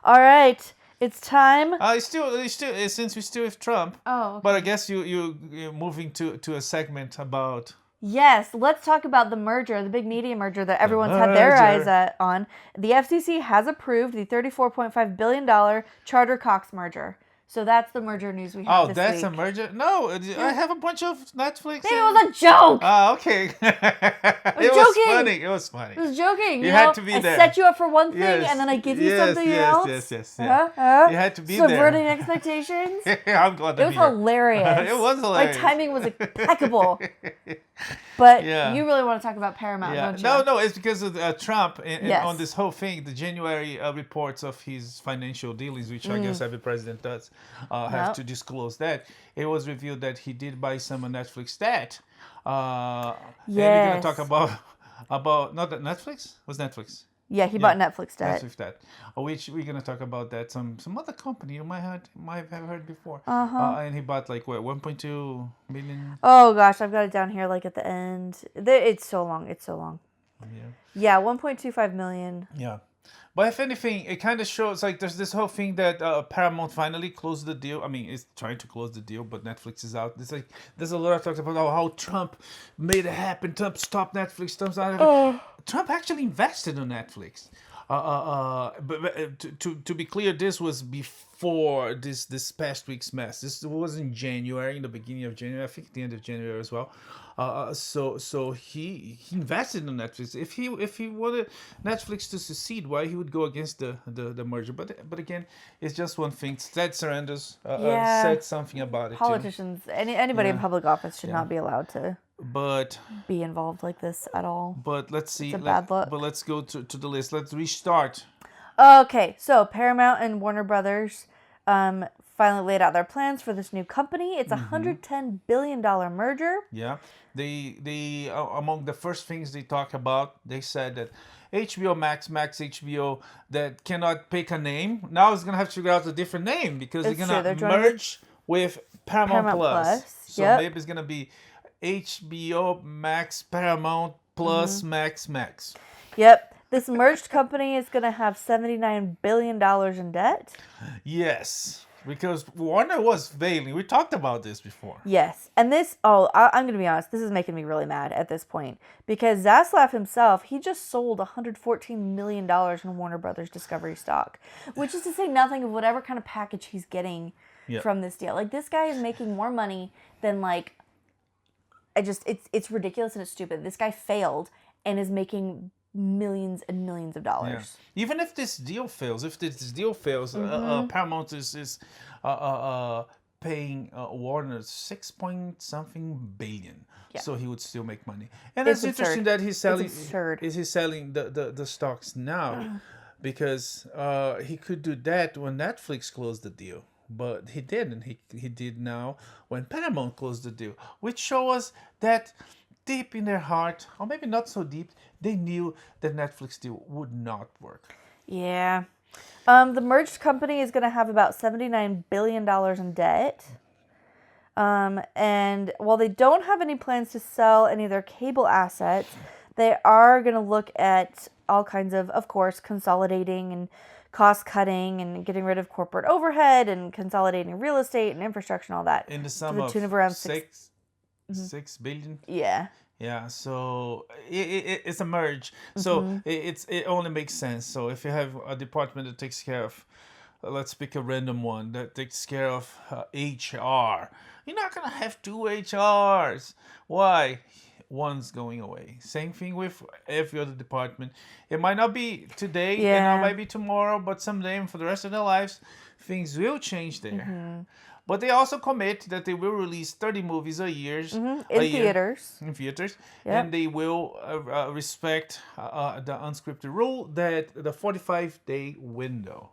All right. It's time. It's still since we're still with Trump. Oh. Okay. But I guess you're moving to a segment about. Yes, let's talk about the merger, the big media merger that everyone's had their eyes on. The FCC has approved the $34.5 billion Charter-Cox merger. So that's the merger news we have this week. Oh, that's a merger? No, I have a bunch of Netflix. It was a joke. Oh, okay. It was funny. It was funny. I was joking. You had to be there. I set you up for one thing, and then I give you something else. Yes. You had to be there. Subverting expectations. I'm glad to be It was hilarious. It was hilarious. My timing was impeccable. But you really want to talk about Paramount, don't you? No, it's because of Trump and on this whole thing, the January reports of his financial dealings, which I guess every president does, have to disclose that. It was revealed that he did buy some Netflix stat. And we're going to talk about not that Netflix? Was Netflix? Yeah, he bought Netflix stat. Netflix stat. Which we're going to talk about that. Some other company you might have heard before. And he bought 1.2 million. Oh gosh, I've got it down here at the end. It's so long. Yeah, 1.25 million. Yeah. But if anything, it kind of shows there's this whole thing that Paramount finally closed the deal. I mean, it's trying to close the deal, but Netflix is out. It's there's a lot of talk about how Trump made it happen. Trump stopped Netflix. Trump actually invested in Netflix. But to be clear, this was before this past week's mess. This was in January, in the beginning of January. I think at the end of January as well. So he invested in Netflix. If he wanted Netflix to succeed, why he would go against the merger? But again, it's just one thing. Ted Sarandos said something about it. Politicians, anybody in public office should not be allowed to. Be involved like this at all. But let's see. It's a bad look. But let's go to the list. Let's restart. Okay, so Paramount and Warner Brothers finally laid out their plans for this new company. It's a $110 billion merger. Yeah. They among the first things they talk about, they said that HBO Max HBO that cannot pick a name now is gonna have to figure out a different name because they're gonna merge with Paramount Plus. So maybe it's gonna be HBO Max Paramount Plus Max. Yep. This merged company is going to have $79 billion in debt. Yes. Because Warner was failing. We talked about this before. Yes. And this, I'm going to be honest, this is making me really mad at this point. Because Zaslav himself, he just sold $114 million in Warner Brothers Discovery stock. Which is to say nothing of whatever kind of package he's getting from this deal. This guy is making more money than it's ridiculous and it's stupid. This guy failed and is making millions and millions of dollars. Yeah. Even if this deal fails, Paramount is paying Warner 6 point something billion. Yeah. So he would still make money. And it's interesting that he's selling the stocks now because he could do that when Netflix closed the deal. But he didn't. He did now when Paramount closed the deal, which shows us that deep in their heart, or maybe not so deep, they knew that Netflix deal would not work. Yeah. The merged company is going to have about $79 billion in debt. And while they don't have any plans to sell any of their cable assets, they are going to look at all kinds of course, consolidating and cost cutting and getting rid of corporate overhead and consolidating real estate and infrastructure and all that. In the to sum the of tune of around 6 billion. Yeah. Yeah, so it's a merge. So it only makes sense. So if you have a department that takes care of, let's pick a random one that takes care of HR. You're not gonna have 2 HRs. Why? One's going away. Same thing with every other department. It might not be today, and it might be tomorrow, but someday and for the rest of their lives, things will change there. But they also commit that they will release 30 movies a year. In theaters. In theaters. Yep. And they will respect the unscripted rule that the 45-day window.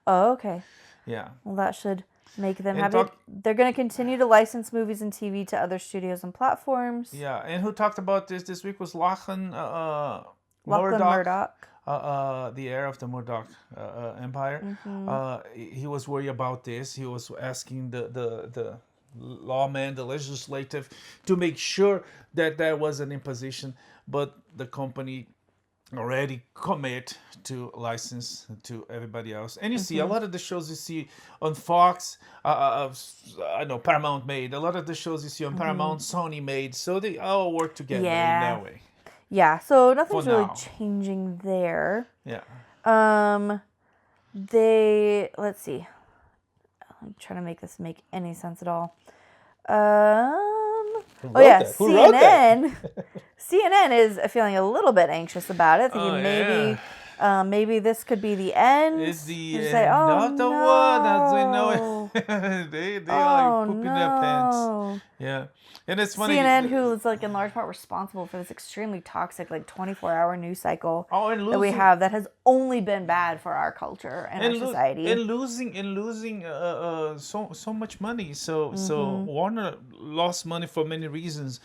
Oh, okay. Yeah. Well, that should make them happy. They're going to continue to license movies and TV to other studios and platforms. Yeah, and who talked about this week was Lachlan Murdoch. The heir of the Murdoch empire. He was worried about this. He was asking the lawman, the legislative, to make sure that there was an imposition, but the company already commit to license to everybody else. And you see a lot of the shows you see on Fox, I know Paramount made. A lot of the shows you see on Paramount, Sony made. So they all work together in that way. Yeah, so nothing's really changing there. Yeah. Let's see. I'm trying to make this make any sense at all. CNN. CNN is feeling a little bit anxious about it, thinking maybe this could be the end. It's the end, not the one, as we know it. they are pooping their pants. Yeah. And it's funny. CNN, who is like in large part responsible for this extremely toxic, like 24-hour news cycle that we have, that has only been bad for our culture and our society. And losing so much money. So Warner lost money for many reasons.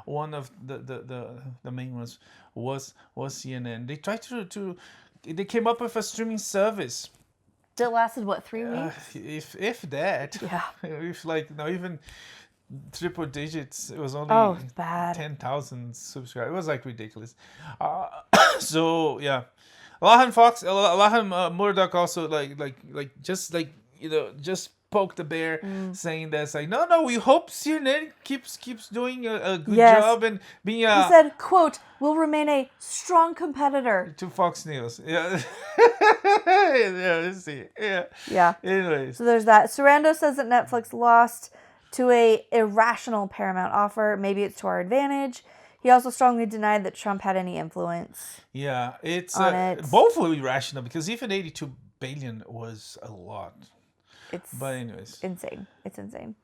One of the main ones was CNN. They tried they came up with a streaming service. It lasted what, 3 weeks? If that. Yeah. If even triple digits. It was only bad. 10,000 subscribers. It was like ridiculous. So yeah, Alahan Murdoch also just poked the bear, saying that no, we hope CNN keeps doing a good job and being he said, quote, "will remain a strong competitor to Fox News." Yeah. Let's see. Yeah. Anyways. So there's that. Sarandos says that Netflix lost to a irrational Paramount offer. Maybe it's to our advantage. He also strongly denied that Trump had any influence. Yeah, it's it. Both were irrational, because even 82 billion was a lot. But anyways, insane. It's insane.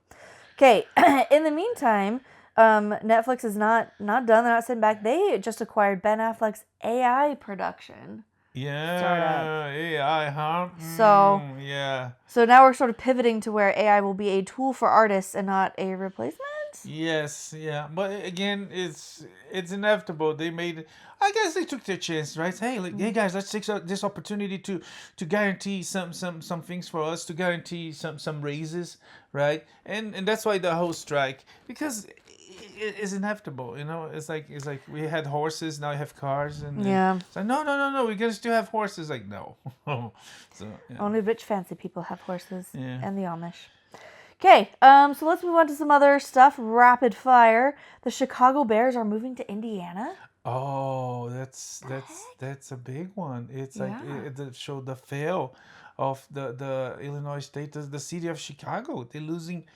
Okay. In the meantime, Netflix is not done. They're not sitting back. They just acquired Ben Affleck's AI production. Yeah, startup. AI, huh? So now we're sort of pivoting to where AI will be a tool for artists and not a replacement. Yes, yeah, but again, it's inevitable. I guess they took their chance, right? Hey guys, let's take this opportunity to guarantee some things for us, to guarantee some raises, right? And that's why the whole strike, because it's inevitable, It's like we had horses, now we have cars, and it's like no, we're gonna still have horses. Like no, only rich fancy people have horses, and the Amish. Okay, so let's move on to some other stuff. Rapid fire. The Chicago Bears are moving to Indiana. Oh, that's a big one. It's like it showed the fail of the Illinois state, the city of Chicago. They're losing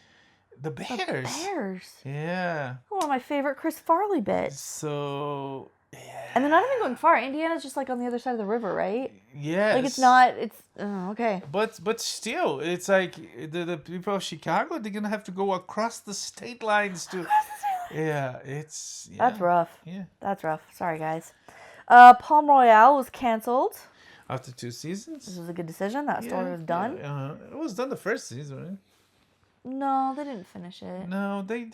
the Bears. The Bears. Yeah. One of my favorite Chris Farley bits. So. Yeah. And they're not even going far. Indiana's just like on the other side of the river, right? Yes. Like it's okay. But still, it's like the people of Chicago, they're gonna have to go across the state lines to. Yeah, it's. Yeah. That's rough. Yeah. That's rough. Sorry, guys. Palm Royale was canceled after 2 seasons. This was a good decision. That story was done. It was done the first season, right? No, they didn't finish it. No, they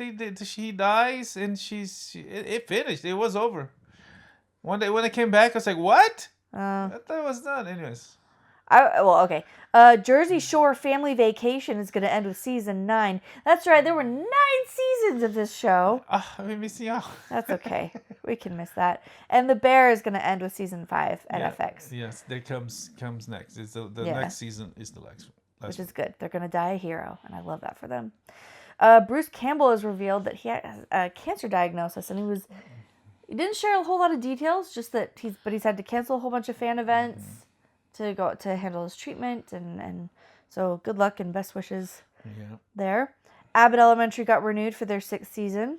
she dies and it finished. It was over. One day when I came back, I was like, what? I thought it was done. Anyways. Okay. Jersey Shore Family Vacation is going to end with season 9. That's right. There were 9 seasons of this show. I'm missing out. That's okay. We can miss that. And The Bear is going to end with season 5 at FX. Yes, that comes next. It's the next season is the last one. Which is good. They're going to die a hero, and I love that for them. Bruce Campbell has revealed that he has a cancer diagnosis, and he didn't share a whole lot of details, just that he's had to cancel a whole bunch of fan events to go to handle his treatment, and so good luck and best wishes there. Abbott Elementary got renewed for their 6th season.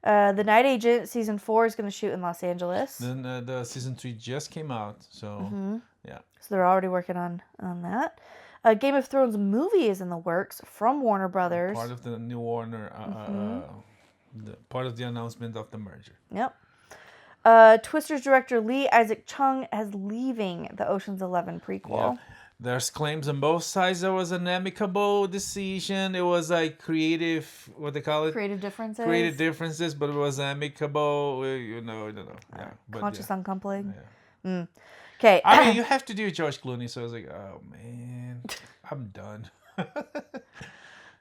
The Night Agent season 4 is going to shoot in Los Angeles. Then the season 3 just came out, so yeah. So they're already working on that. Game of Thrones movie is in the works from Warner Brothers. Part of the new Warner, part of the announcement of the merger. Yep. Twister's director Lee Isaac Chung is leaving the Ocean's 11 prequel. Yeah. There's claims on both sides there was an amicable decision. It was like creative, what they call it? Creative differences. Creative differences, but it was amicable. I don't know. Yeah. Conscious uncoupling. Yeah. Okay. I mean, you have to do George Clooney, so I was like, oh man, I'm done.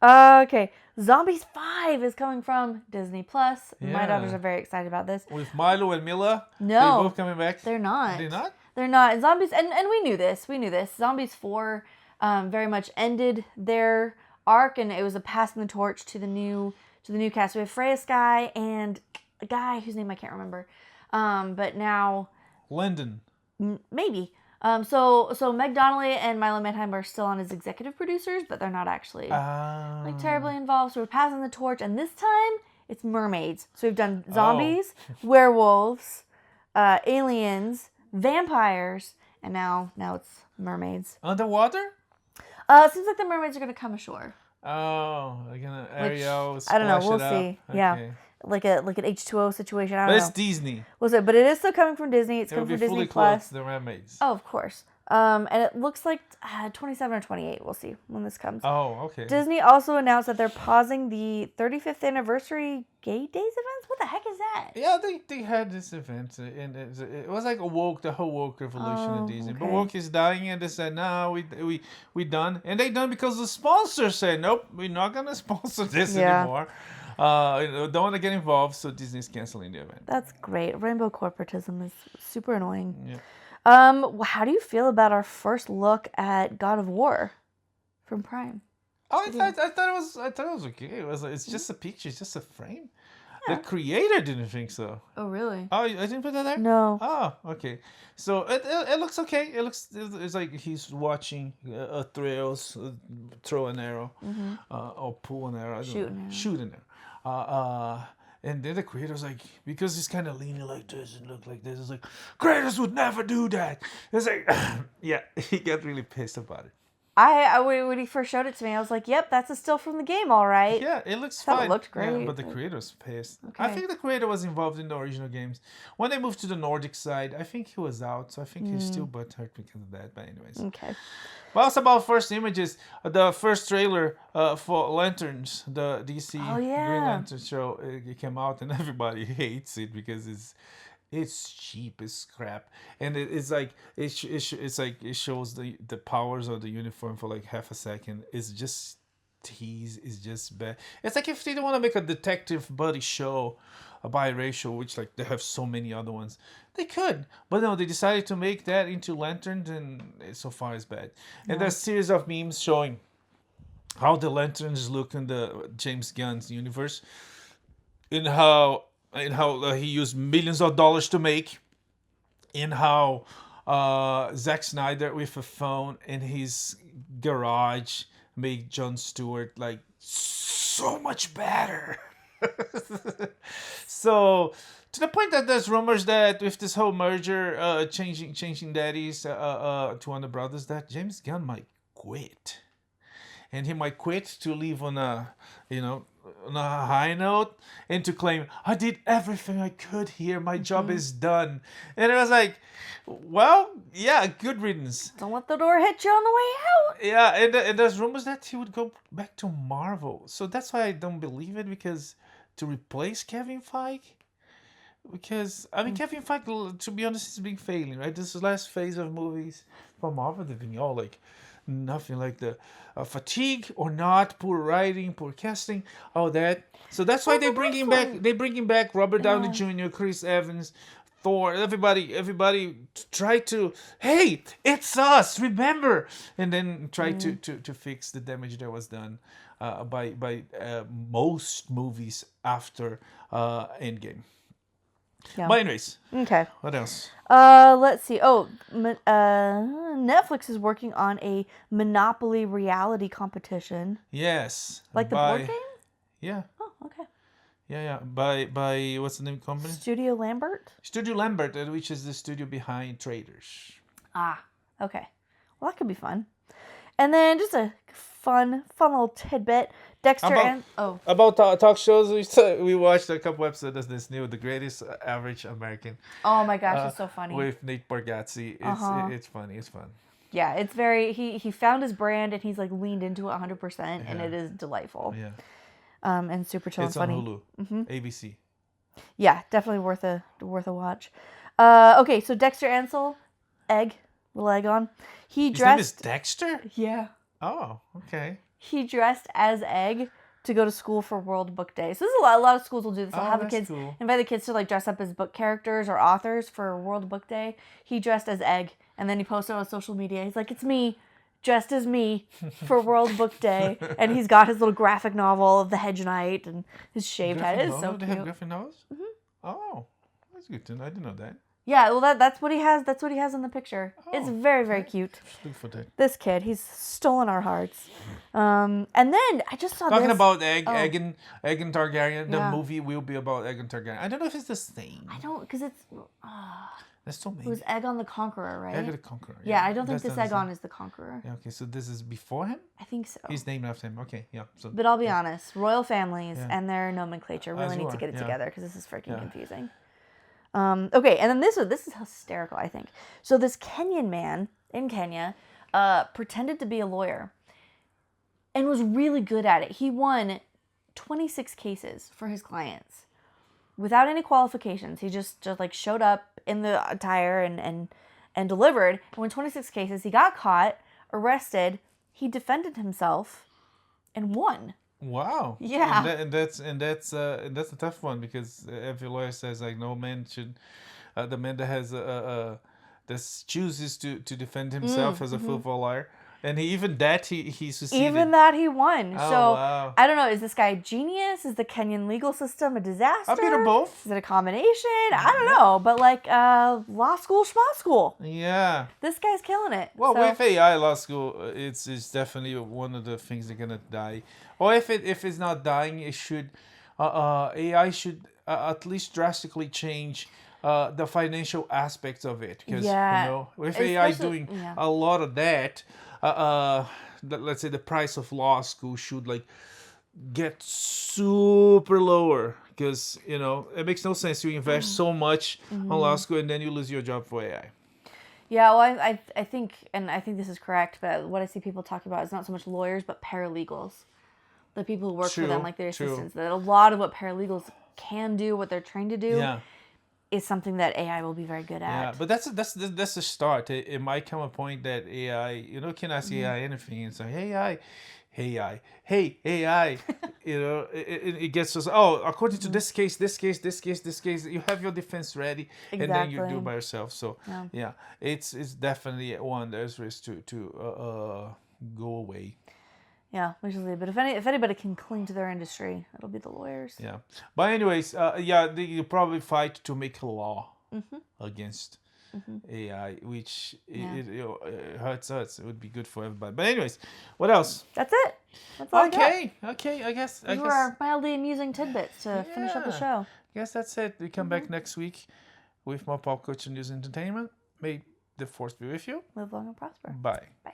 Okay. Zombies 5 is coming from Disney Plus. Yeah. My daughters are very excited about this. With Milo and Mila? No. They're both coming back? They're not. They're not? They're not. Zombies, and we knew this. Zombies 4 very much ended their arc, and it was a passing the torch to the new cast. We have Freya Sky and a guy whose name I can't remember. But now... Lyndon. Maybe. So Meg Donnelly and Milo Manheim are still on as executive producers, but they're not actually terribly involved. So we're passing the torch, and this time it's mermaids. So we've done zombies, werewolves, aliens, vampires, and now it's mermaids. Underwater? It seems like the mermaids are gonna come ashore. Oh, they're gonna Ariel. I don't know. We'll see. Okay. Yeah. Like an H2O situation. I don't know. But it's Disney. But it is still coming from Disney. It's coming from Disney Plus. The mermaids. Oh, of course. And it looks like 27 or 28. We'll see when this comes. Oh, okay. Disney also announced that they're pausing the 35th anniversary Gay Days events. What the heck is that? Yeah, they had this event, and it was like the whole woke revolution in Disney. Okay. But woke is dying, and they said, no, we done. And they done because the sponsor said, nope, we're not going to sponsor this anymore. Don't want to get involved, so Disney's canceling the event. That's great. Rainbow corporatism is super annoying. Yeah. How do you feel about our first look at God of War from Prime? Oh, I thought it was okay. It's just a picture. It's just a frame. Yeah. The creator didn't think so. Oh, really? Oh, I didn't put that there? No. Oh, okay. So it looks okay. It's like he's watching thrills, throw an arrow, or pull an arrow. Shoot an arrow. And then the creator's like, because he's kind of leaning like this and look like this, it's like, creators would never do that. It's like, yeah, he got really pissed about it. When he first showed it to me, I was like, yep, that's a still from the game, all right. Yeah, it looks fine. It looked great. Yeah, but the creator's pissed. Okay. I think the creator was involved in the original games. When they moved to the Nordic side, I think he was out, so I think he's still butthurt because of that. But anyways. Okay. Well, it's about first images. The first trailer for Lanterns, the DC Green Lantern show, it came out, and everybody hates it because it's cheap, it's crap, and it's like it shows the powers of the uniform for like half a second. It's just tease. It's just bad. It's like if they don't want to make a detective buddy show, a biracial, which like they have so many other ones, they could, but no, they decided to make that into Lanterns, and so far it's bad. And there's a series of memes showing how the Lanterns look in the James Gunn's universe, and how he used millions of dollars to make, and how Zack Snyder with a phone in his garage made Jon Stewart like so much better. So to the point that there's rumors that with this whole merger, changing daddies to Warner Brothers, that James Gunn might quit, and he might quit to leave on a on a high note and to claim, I did everything I could here, my job is done. And it was like, well, yeah, good riddance. Don't let the door hit you on the way out. Yeah, and there's rumors that he would go back to Marvel. So that's why I don't believe it, because to replace Kevin Feige, because I mean Kevin Feige, to be honest, has been failing, right? This last phase of movies for Marvel, they've been all like nothing like the fatigue or not, poor writing, poor casting, all that. So that's why they bring him back. They bring him back. Robert Downey Jr., Chris Evans, Thor, everybody try to, hey, it's us, remember, and then try to fix the damage that was done by most movies after Endgame. Yeah. But anyways, Okay. what else? Let's see. Oh, Netflix is working on a Monopoly reality competition. Yes, Like the board game? Yeah. Oh, okay. Yeah. By what's the name of the company? Studio Lambert? Studio Lambert, which is the studio behind Traitors. Ah, okay. Well, that could be fun. And then just a fun little tidbit. Dexter about talk shows, we watched a couple episodes of this new The Greatest Average American. Oh my gosh, it's so funny. With Nate Bargatze. It's funny. It's fun. Yeah, it's very, he found his brand and he's like leaned into it 100% and it is delightful. Yeah. And super chill and funny. It's on Hulu. ABC. Yeah, definitely worth a watch. Okay, so Dexter Ansell, little egg on. His name is Dexter? Yeah. Oh, okay. He dressed as Egg to go to school for World Book Day. So this is a lot of schools will do this. They'll have the kids, invite the kids to like dress up as book characters or authors for World Book Day. He dressed as Egg, and then he posted on social media. He's like, it's me, dressed as me for World Book Day. And he's got his little graphic novel of the Hedge Knight and his shaved head. It is so cute. They have graphic novels? Mm-hmm. Oh, that's good to know. I didn't know that. Yeah, well, that's what he has. That's what he has in the picture. Oh, it's very, very cute. Look for that. This kid, he's stolen our hearts. And then I just saw talking this. about Aegon Targaryen. The movie will be about Aegon Targaryen. I don't know if it's the same. I don't, because it's. That's so many. It was Aegon the Conqueror, right? Aegon the Conqueror. Yeah, I don't think this Aegon is the Conqueror. Yeah, okay, so this is before him? I think so. He's named after him. Okay, yeah. So, but I'll be honest, royal families and their nomenclature really need to get it together because this is freaking confusing. Okay, and then this is hysterical, I think. So this Kenyan man in Kenya pretended to be a lawyer and was really good at it. He won 26 cases for his clients without any qualifications. He just like showed up in the attire and delivered. And won 26 cases. He got caught, arrested. He defended himself and won. Wow. Yeah. And that's a tough one, because every lawyer says like no man should, the man that has that chooses to defend himself as a football lawyer, and he succeeded. Even that he won. Oh, so wow. I don't know. Is this guy a genius? Is the Kenyan legal system a disaster? A bit of both. Is it a combination? I don't know. But like law school, schma school. Yeah. This guy's killing it. Well, with AI, law school, it's definitely one of the things that are gonna die. Or if it's not dying, it should AI should at least drastically change the financial aspects of it, because with AI doing a lot of that, let's say the price of law school should like get super lower, because it makes no sense to invest so much on law school and then you lose your job for AI. Yeah, well, I think this is correct, but what I see people talking about is not so much lawyers but paralegals. The people who work for them, like their assistants. That a lot of what paralegals can do, what they're trained to do, is something that AI will be very good at. Yeah, but that's a start. It might come a point that AI, can ask AI anything and say, hey AI, it gets us. Oh, according to this case, you have your defense ready, and then you do it by yourself. So it's definitely one there's risk to go away. Yeah, which is it. But if anybody can cling to their industry, it'll be the lawyers. Yeah, but anyways, you probably fight to make a law against AI, which it hurts us. It would be good for everybody. But anyways, what else? That's it. That's all I got. Okay. I guess These were our mildly amusing tidbits to finish up the show. I guess that's it. We come back next week with more pop culture news and entertainment. May the force be with you. Live long and prosper. Bye. Bye.